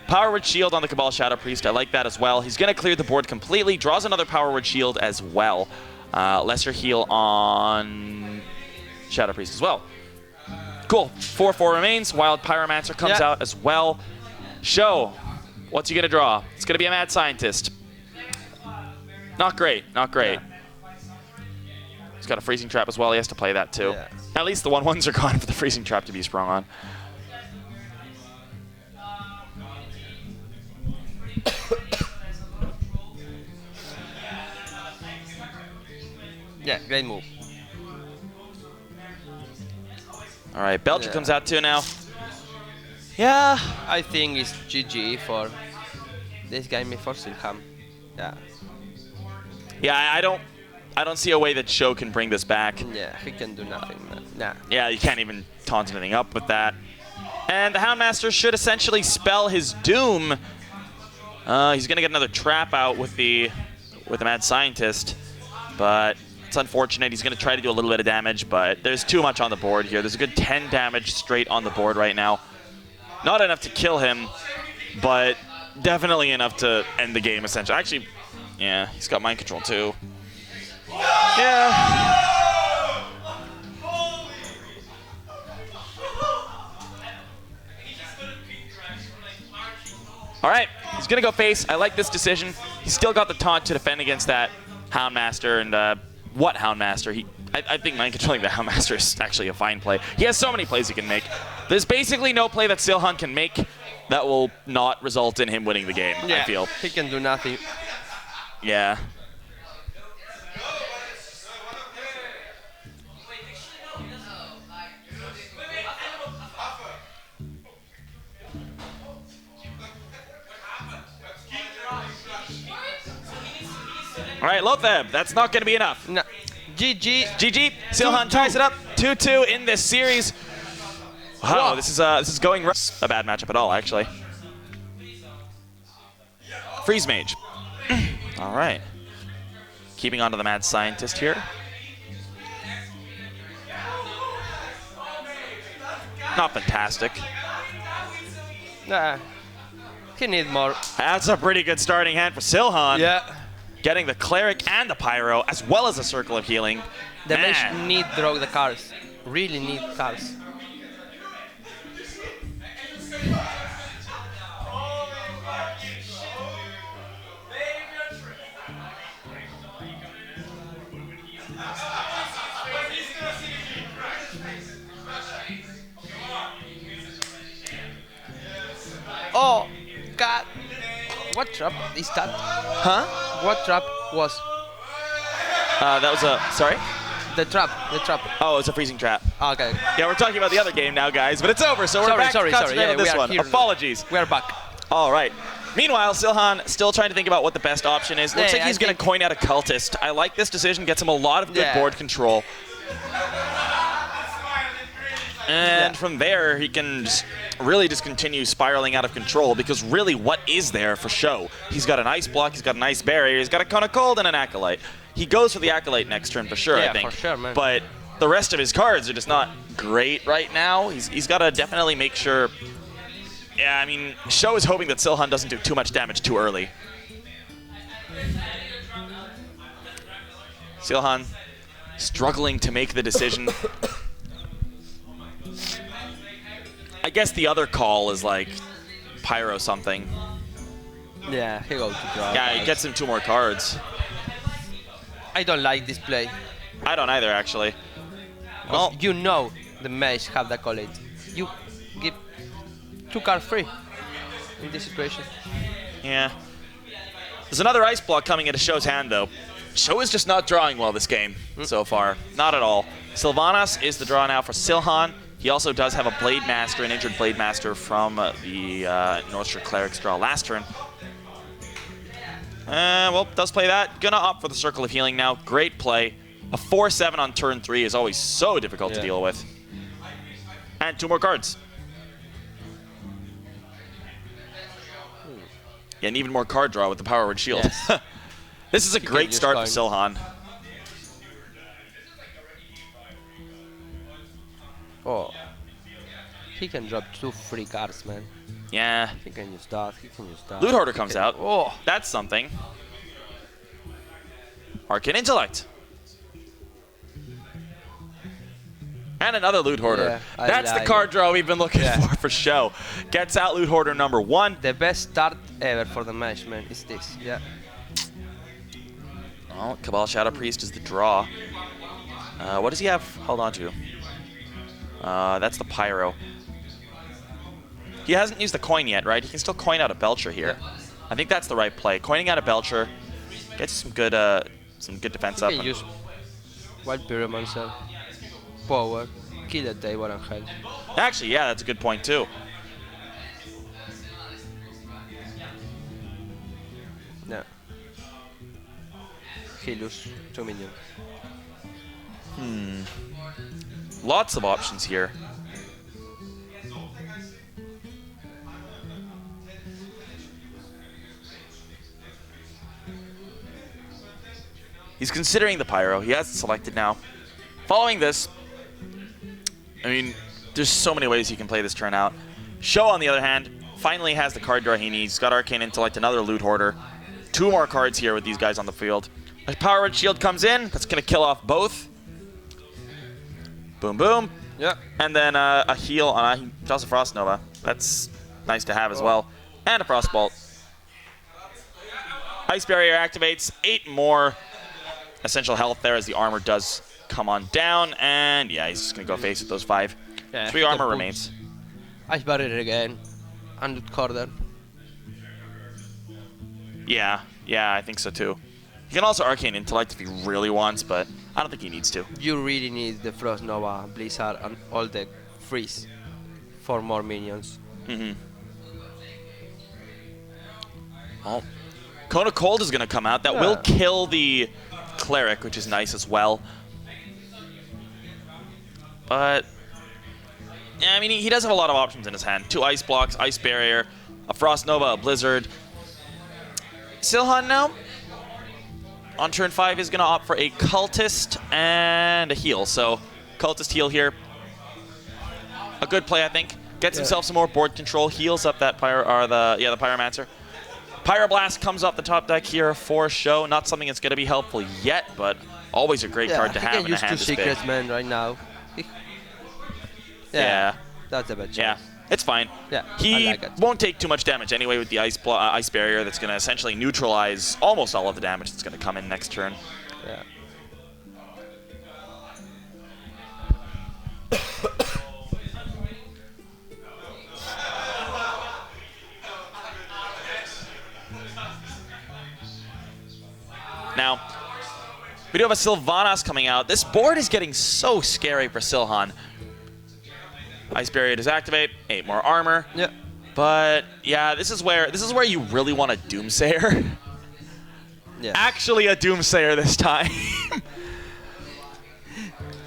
Power Word Shield on the Cabal Shadow Priest. I like that as well. He's going to clear the board completely. Draws another Power Word Shield as well. Lesser heal on Shadow Priest as well. Cool. 4/4 remains. Wild Pyromancer comes out as well. SjoW, what's he going to draw? It's going to be a Mad Scientist. Not great. Not great. Yeah. He's got a Freezing Trap as well. He has to play that too. Yeah. At least the 1/1s are gone for the Freezing Trap to be sprung on. Yeah, great move. All right, Belgium Yeah. comes out too now. Yeah. I think it's GG for this game for Silhan. Yeah. Yeah, I don't see a way that SjoW can bring this back. Yeah, he can do nothing, man. Nah. Yeah, you can't even taunt anything up with that. And the Houndmaster should essentially spell his doom. He's gonna get another trap out with the Mad Scientist, but it's unfortunate. He's gonna try to do a little bit of damage, but there's too much on the board here. There's a good 10 damage straight on the board right now. Not enough to kill him, but definitely enough to end the game essentially. Actually, yeah, he's got mind control too. Yeah. All right, he's gonna go face. I like this decision. He's still got the taunt to defend against that Houndmaster, and what Houndmaster? I think mind controlling the Houndmaster is actually a fine play. He has so many plays he can make. There's basically no play that Silhan can make that will not result in him winning the game, Yeah, I feel. he can do nothing. Yeah. All right, Lotheb, that's not going to be enough. No. GG. GG. Silhan ties it up 2-2 in this series. Wow, Wow. this is going a bad matchup at all, actually. Freeze Mage. All right. Keeping on to the Mad Scientist here. Not fantastic. Nah. He need more. That's a pretty good starting hand for Silhan. Yeah. Getting the Cleric and the Pyro, as well as a Circle of Healing. The Man. Mage need draw the cards. Really need cards. Oh, God. What trap is that? Huh? What trap was? That was a, sorry? The trap. Oh, it's a freezing trap. Okay. Yeah, we're talking about the other game now, guys, but it's over, so we're back to concentrate on this one. Apologies. We are back. All right. Meanwhile, Silhan still trying to think about what the best option is. Looks like he's going to coin out a cultist. I like this decision. Gets him a lot of good board control. And from there, he can really just continue spiraling out of control, because really, what is there for SjoW? He's got an ice block, he's got an ice barrier, he's got a cone of cold and an acolyte. He goes for the acolyte next turn for sure, I think. For sure, man. But the rest of his cards are just not great right now. He's got to definitely make sure. Yeah, I mean, SjoW is hoping that Silhan doesn't do too much damage too early. Silhan struggling to make the decision. I guess the other call is like Pyro something. Yeah, he goes to draw. Yeah, he gets him 2 more cards. I don't like this play. I don't either, actually. Well, You know the mage have the collate. You give 2 cards free in this situation. yeah. There's another ice block coming into SjoW's hand, though. SjoW is just not drawing well this game so far. Not at all. Sylvanas is the draw now for Silhan. He also does have a Blade Master, an injured Blade Master from the Northshire Cleric's draw last turn. Well, does play that. Gonna opt for the Circle of Healing now. Great play. A 4-7 on turn 3 is always so difficult to deal with. And 2 more cards. Yeah, and even more card draw with the Power Word Shield. Yes. This is a great start for Silhan. Oh. He can drop 2 free cards, man. Yeah. He can use that. Loot Hoarder comes out. Oh. That's something. Arcane Intellect. And another Loot Hoarder. Yeah, That's the card draw we've been looking for SjoW. Gets out Loot Hoarder number 1. The best start ever for the match, man, is this. Yeah. Well, Cabal Shadow Priest is the draw. What does he have held on to? That's the Pyro. He hasn't used the coin yet, right? He can still coin out a Belcher here. Yeah. I think that's the right play. Coining out a Belcher gets some good defense up. He can use Wild Pyromancer, Power, kill the table and health. Actually, yeah, that's a good point too. Yeah. He lose 2 minions. Lots of options here. He's considering the Pyro. He has it selected now. Following this, I mean, there's so many ways he can play this turn out. SjoW, on the other hand, finally has the card draw he needs. He's got Arcane Intellect, another Loot Hoarder. 2 more cards here with these guys on the field. A Power Word Shield comes in. That's going to kill off both. Boom, boom. Yeah. And then a heal on he draws a Frost Nova. That's nice to have as well. And a Frostbolt. Ice Barrier activates. 8 more essential health there as the armor does come on down. And yeah, he's just going to go face with those 5. Yeah, 3 armor remains. Ice Barrier again. And Corner. Yeah, I think so too. He can also Arcane Intellect if he really wants, but I don't think he needs to. You really need the Frost Nova, Blizzard, and all the freeze for more minions. Well, Cone of Cold is going to come out. That will kill the Cleric, which is nice as well. But, yeah, I mean, he does have a lot of options in his hand. 2 Ice Blocks, Ice Barrier, a Frost Nova, a Blizzard. Silhan now, on turn 5, is going to opt for a Cultist and a heal. So, Cultist heal here. A good play, I think. Gets himself some more board control. Heals up that the Pyromancer. Pyroblast comes off the top deck here for SjoW. Not something that's going to be helpful yet, but always a great card to have in a hand this big. He can use 2 Secrets, man, right now. Yeah. That's a bad choice. Yeah, it's fine. Yeah, he I like it. won't take too much damage anyway with the ice barrier. That's going to essentially neutralize almost all of the damage that's going to come in next turn. Yeah. Now, We do have a Sylvanas coming out. This board is getting so scary for Silhan. Ice Barrier disactivate, 8 more armor. Yeah. But yeah, this is where you really want a Doomsayer. Yeah. Actually a Doomsayer this time.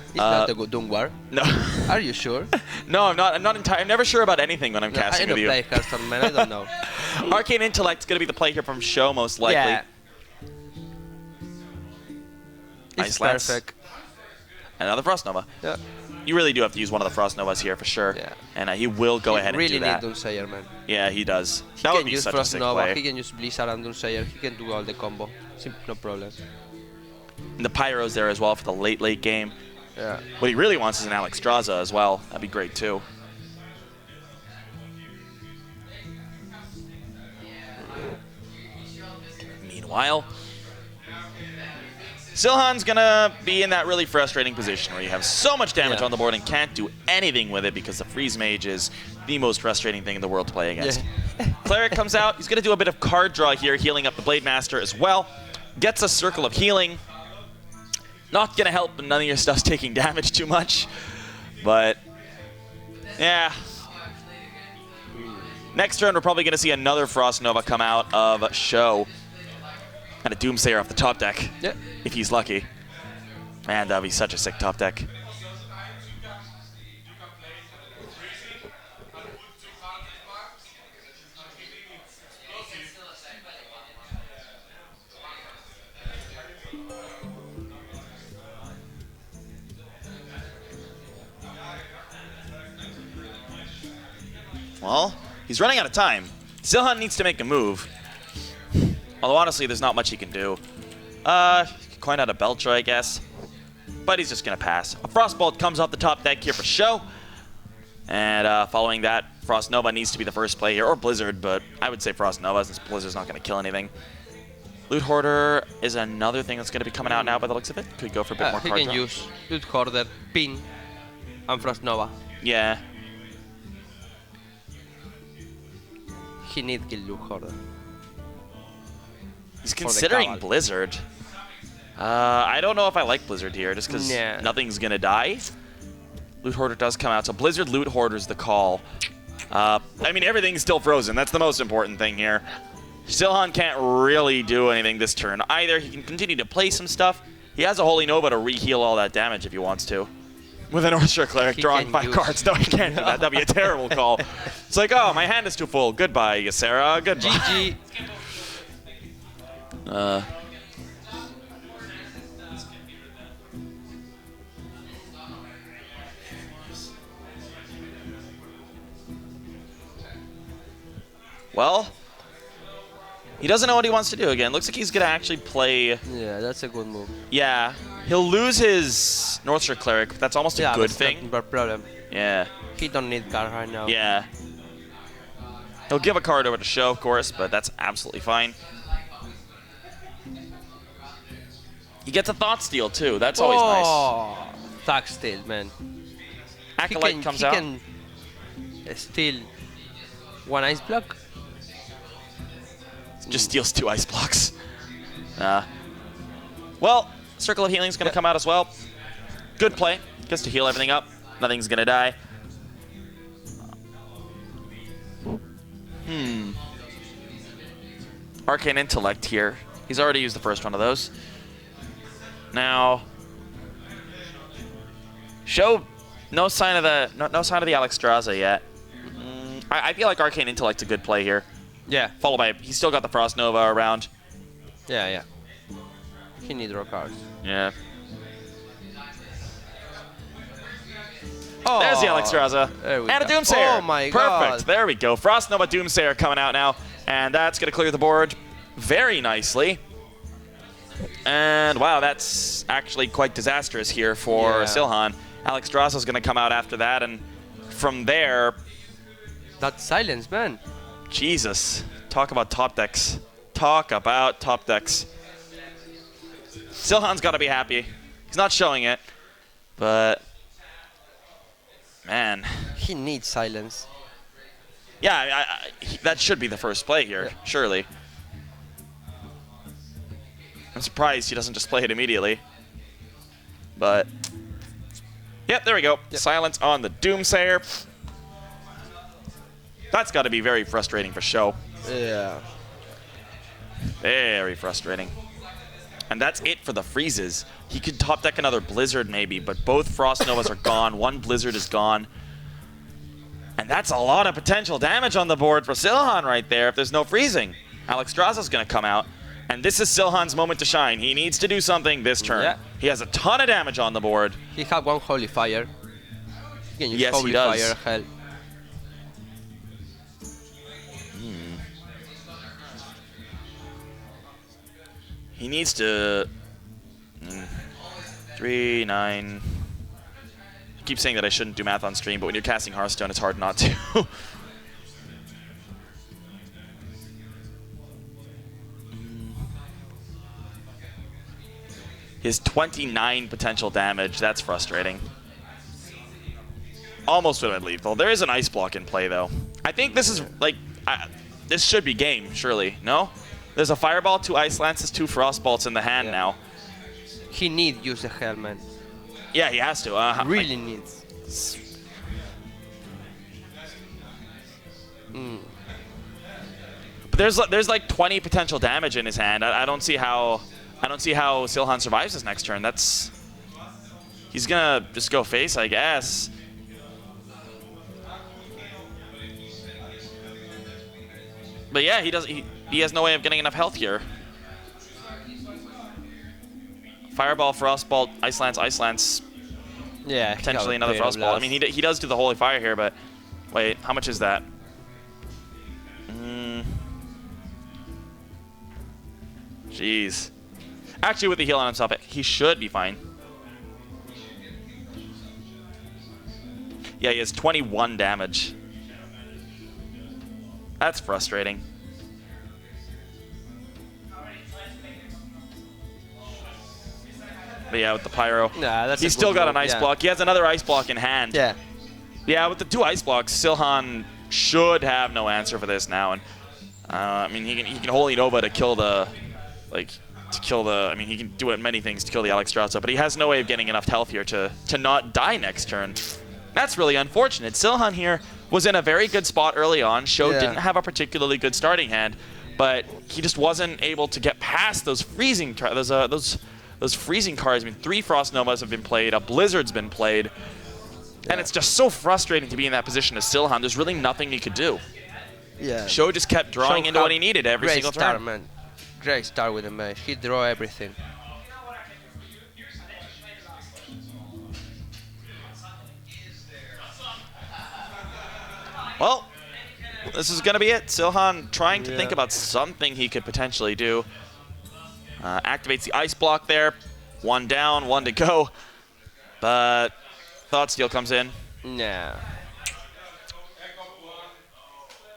It's not a good Doomwar. No. Are you sure? No, I'm not entirely. I'm never sure about anything when I'm casting I with you. don't play Hearthstone, man. I don't know. Arcane Intellect's gonna be the play here from SjoW most likely. Yeah. It's Ice Lance. perfect. Another Frost Nova. Yeah. You really do have to use one of the Frost Novas here for sure. Yeah. And he will go ahead and really do that. need Doomsayer, man. Yeah, he does. He That can would be use such a Frost sick Nova, play. he can use Blizzard and Doomsayer, he can do all the combo. No problem. And the Pyro's there as well for the late game. Yeah. What he really wants is an Alexstrasza as well. That'd be great too. Meanwhile, Silhan's gonna be in that really frustrating position where you have so much damage on the board and can't do anything with it because the Freeze Mage is the most frustrating thing in the world to play against. Yeah. Cleric comes out. He's gonna do a bit of card draw here, healing up the Blade Master as well. Gets a Circle of Healing. Not gonna help, none of your stuff's taking damage too much. But, yeah. Next turn, we're probably gonna see another Frost Nova come out of SjoW. And a Doomsayer off the top deck. Yeah. If he's lucky. Man, that'd be such a sick top deck. Well, he's running out of time. Silhan needs to make a move. Although, honestly, there's not much he can do. Coin out a Belcher, I guess. But he's just going to pass. A Frostbolt comes off the top deck here for SjoW. And following that, Frost Nova needs to be the first play here. Or Blizzard, but I would say Frost Nova since Blizzard's not going to kill anything. Loot Hoarder is another thing that's going to be coming out now by the looks of it. Could go for a bit more He card can draw. use Loot Hoarder, Pin, and Frost Nova. Yeah. He need kill Loot Hoarder. He's considering Cabal. Blizzard. I don't know if I like Blizzard here, just because Nah. nothing's going to die. Loot Hoarder does come out, so Blizzard Loot Hoarder's the call. I mean, everything's still frozen. That's the most important thing here. Silhan can't really do anything this turn either. He can continue to play some stuff. He has a Holy Nova to re-heal all that damage if he wants to. With an Orchestra Cleric He drawing can 5 use- cards. No, he can't do that. That'd be a terrible call. It's like, oh, my hand is too full. Goodbye, Ysera. Goodbye. GG. Well, he doesn't know what he wants to do again. Looks like he's going to actually play... Yeah, that's a good move. Yeah, he'll lose his Northshire Cleric. But that's almost a good that's thing. not a problem. Yeah, He don't need card right now. yeah. He'll give a card over to SjoW, of course, but that's absolutely fine. He gets a Thought Steal, too. That's always nice. Oh, Thug Steal, man. Acolyte comes out. He can steal one ice block. Just steals 2 ice blocks. Well, Circle of Healing's going to come out as well. Good play. Gets to heal everything up. Nothing's going to die. Arcane Intellect here. He's already used the first one of those. Now, SjoW, no sign of the no sign of the Alexstrasza yet. I feel like Arcane Intellect's a good play here. Yeah, Followed by, he's still got the Frost Nova around. yeah. He need draw cards. Yeah. Oh, There's the Alexstrasza. There we and a go. Doomsayer. Oh my Perfect. god. There we go. Frost Nova Doomsayer coming out now. And that's going to clear the board very nicely. And wow, that's actually quite disastrous here for Yeah. Silhan. Alexstrasza's going to come out after that. And from there, That silence, man. Jesus. Talk about top decks. Talk about top decks. Silhan's got to be happy. He's not showing it. But, man. He needs silence. Yeah, that should be the first play here, Yeah. surely. I'm surprised he doesn't just play it immediately. But, yep, there we go. Yep. Silence on the Doomsayer. That's got to be very frustrating for SjoW. Yeah. Very frustrating. And that's it for the freezes. He could top deck another Blizzard maybe, but both Frost Novas are gone. One Blizzard is gone. And that's a lot of potential damage on the board for Silhan right there if there's no freezing. Alexstrasza's going to come out. And this is Silhan's moment to shine. He needs to do something this turn. Yeah. He has a ton of damage on the board. He had one Holy Fire. He can use Yes, Holy he does. Fire, hell. He needs to... 3, 9... I keep saying that I shouldn't do math on stream, but when you're casting Hearthstone, it's hard not to. His 29 potential damage, that's frustrating. Almost would have been lethal. There is an Ice Block in play, though. I think this is, like, this should be game, surely, no? There's a Fireball, 2 Ice Lances, 2 Frost Bolts in the hand now. He needs use the helmet. Yeah, he has to. Really needs. But there's like 20 potential damage in his hand. I don't see how Silhan survives his next turn. He's gonna just go face, I guess. But yeah, he has no way of getting enough health here. Fireball, Frostbolt, Ice Lance. Yeah, Potentially another Frostbolt. I mean, he does do the Holy Fire here, but wait, how much is that? Jeez. Actually, with the heal on himself, he should be fine. Yeah, he has 21 damage. That's frustrating. But yeah, with the Pyro, he's still got an Ice Block. He has another Ice Block in hand. Yeah. Yeah, with the 2 Ice Blocks, Silhan should have no answer for this now. And I mean, he can Holy Nova to kill the, I mean, he can do many things to kill the Alexstrasza, but he has no way of getting enough health here to not die next turn. That's really unfortunate. Silhan here was in a very good spot early on. SjoW didn't have a particularly good starting hand, but he just wasn't able to get past those freezing those freezing cards. I mean, 3 Frost Novas have been played, a Blizzard's been played, and it's just so frustrating to be in that position as Silhan. There's really nothing he could do. Yeah. SjoW just kept drawing into what he needed every single turn. Man. Great start with the mage. He draw everything. Well, this is going to be it. Silhan trying to think about something he could potentially do. Activates the Ice Block there. 1 down, 1 to go. But Thought Steal comes in. Nah.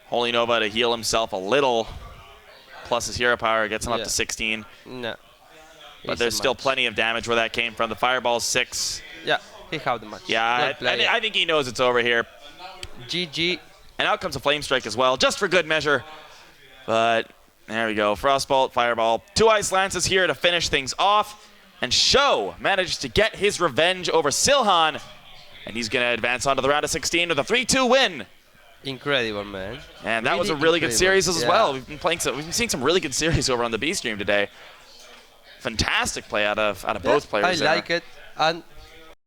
Holy Nova to heal himself a little. Plus his hero power gets him up to 16. No. But there's still plenty of damage where that came from. The Fireball's 6. Yeah, he had the match. Yeah, I think he knows it's over here. GG. And out comes a Flame Strike as well, just for good measure. But there we go. Frostbolt, Fireball. 2 Ice Lances here to finish things off. And SjoW manages to get his revenge over Silhan. And he's going to advance on to the round of 16 with a 3-2 win. Incredible, man. And that was a really good series as well. We've been seeing some really good series over on the B stream today. Fantastic play out of both players. I like it. And